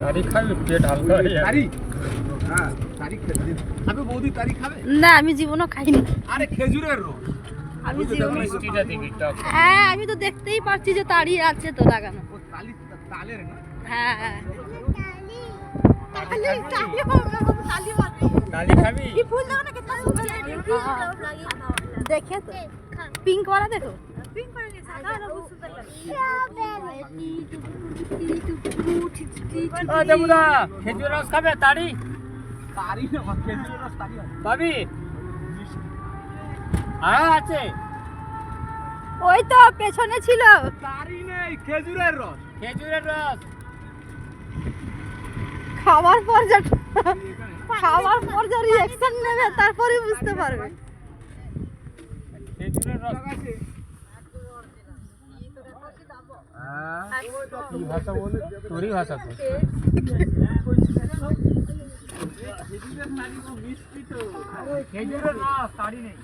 তারি খাবি পেট হালকা হয়ে যাবে। তারি হ্যাঁ তারি খেতে খাবে বৌদি তারি খাবে না আমি জীবনও খাইনি। আরে খেজুরের রস আমি জীবনে মিষ্টিটা দিবি টক। হ্যাঁ আমি তো দেখতেই পাচ্ছি যে তাড়ি আছে তো লাগানো। ও তালি তালের না হ্যাঁ হ্যাঁ তালি খাবি? দেখে তো পিঙ্ক वाला देखो ও দেবুদা খেজুর রস খাবে তারি? তারি না খেজুরের রস তারি হয় পাবি? হ্যাঁ আছে। ওই তো পেছনে ছিল। তারি নেই খেজুরের রস খেজুরের রস খাওয়ার পর যা রিঅ্যাকশন নেবে তারপরে বুঝতে পারবে। খেজুরের রস কি ভাষা বলে? তোরই ভাষা তো। খেজুরের রস তারি নেই।